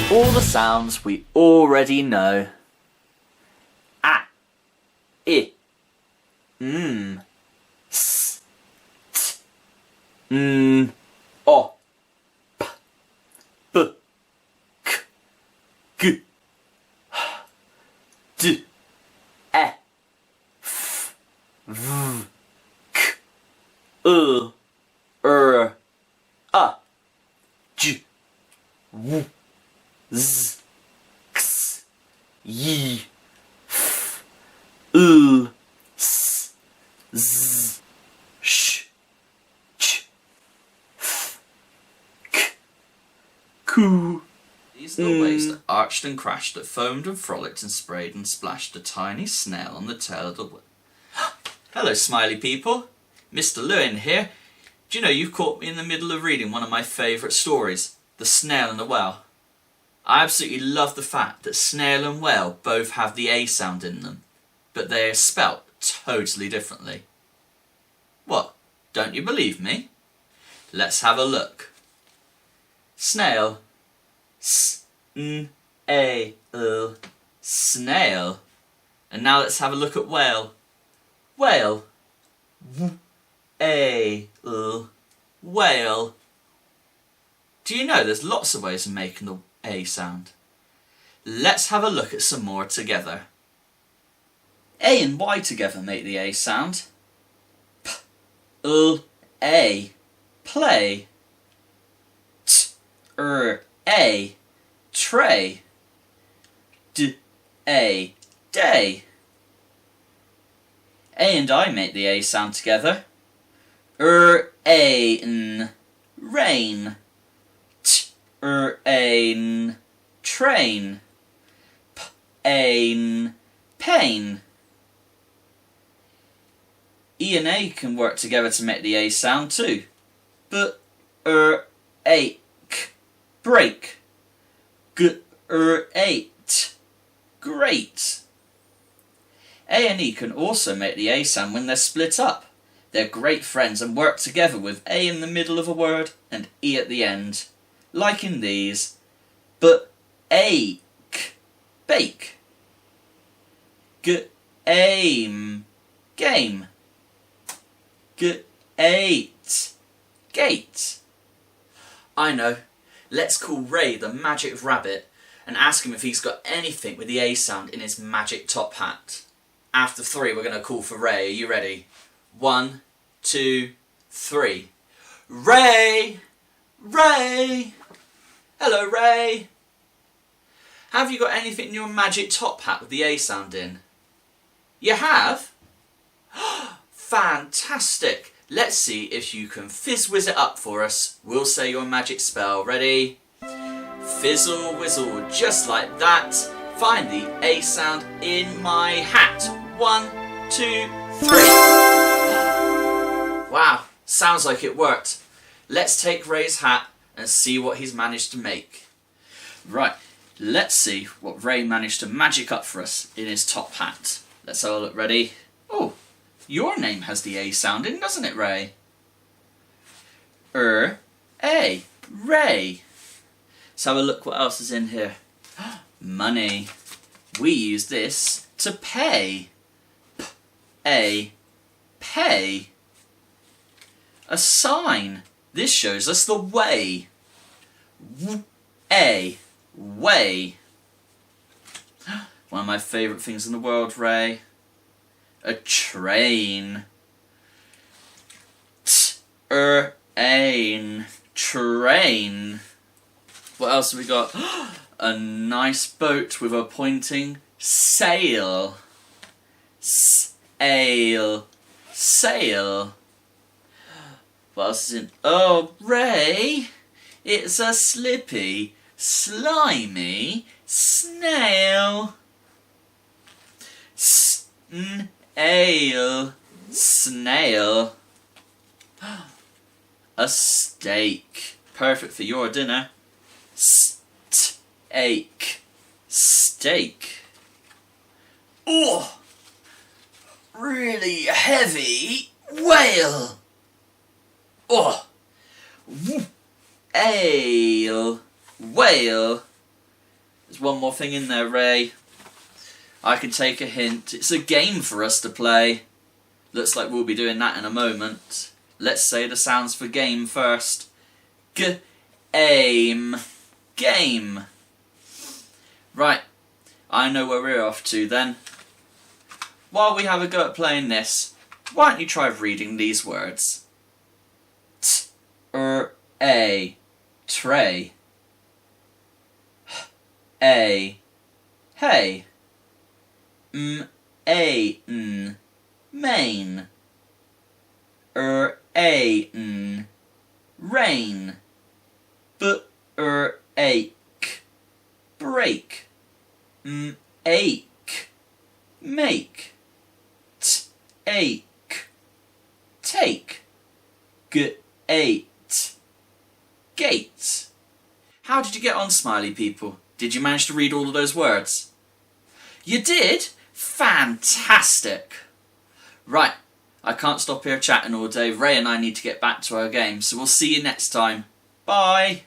All the sounds we already know. A, I, S, T, O, P, B, K, G, D, E, F, V, K, A, J, W, Z, X, Y, F, S, Z, Sh, Ch, F, K, Q. These are the waves that arched and crashed, that foamed and frolicked and sprayed and splashed a tiny snail on the tail of the whip. Hello, smiley people. Mr. Lewin here. Do you know, you've caught me in the middle of reading one of my favourite stories, The Snail and the Whale. I absolutely love the fact that snail and whale both have the A sound in them, but they are spelt totally differently. What, don't you believe me? Let's have a look. Snail, S-N-A-L, snail. And now let's have a look at whale. Whale, W-A-L, whale. Do you know there's lots of ways of making the A sound? Let's have a look at some more together. A and Y together make the A sound. P-L-A, play. T-R-A, tray. D-A, day. A and I make the A sound together. R-A-N, rain. T-R-A-N, train. P-A-N, pain. E and A can work together to make the A sound too. B-R-A-K, break. G-R-A-T, great. A and E can also make the A sound when they're split up. They're great friends and work together with A in the middle of a word and E at the end, like in these. B-A-K, bake. G-A-M, game. G-A-T, gate. I know. Let's call Ray the magic rabbit and ask him if he's got anything with the A sound in his magic top hat. After 3, we're going to call for Ray. Are you ready? 1, 2, 3. Ray! Ray! Hello, Ray! Have you got anything in your magic top hat with the A sound in? You have? Fantastic! Let's see if you can fizz-whiz it up for us. We'll say your magic spell. Ready? Fizzle-whizzle, just like that. Find the A sound in my hat. 1, 2, 3. Wow, sounds like it worked. Let's take Ray's hat and see what he's managed to make. Right, let's see what Ray managed to magic up for us in his top hat. Let's have a look. Ready? Oh, your name has the A sound in, doesn't it, Ray? A, Ray. Let's have a look what else is in here. Money. We use this to pay. P-A, pay. A sign. This shows us the way. W-A, way. One of my favourite things in the world, Ray. A train. T-R-A-N, train. What else have we got? A nice boat with a pointing sail. Sail, sail. What else is in? Oh, Ray, it's a slippy, slimy snail. Snail, snail. A steak, perfect for your dinner. Steak, steak. Oh, really heavy whale. Oh, ale, whale. There's one more thing in there, Ray. I can take a hint. It's a game for us to play. Looks like we'll be doing that in a moment. Let's say the sounds for game first. G-aim. Game. Right. I know where we're off to then. While we have a go at playing this, why don't you try reading these words? T-er-a. Tray. A. Hey. M-a-n. Main. Er-a-n. Rain. B-er-ache. Break. M-ache. Make. T-ache. Take. G-ate. Gate. How did you get on, smiley people? Did you manage to read all of those words? You did? Fantastic! Right, I can't stop here chatting all day. Ray and I need to get back to our game, so we'll see you next time. Bye!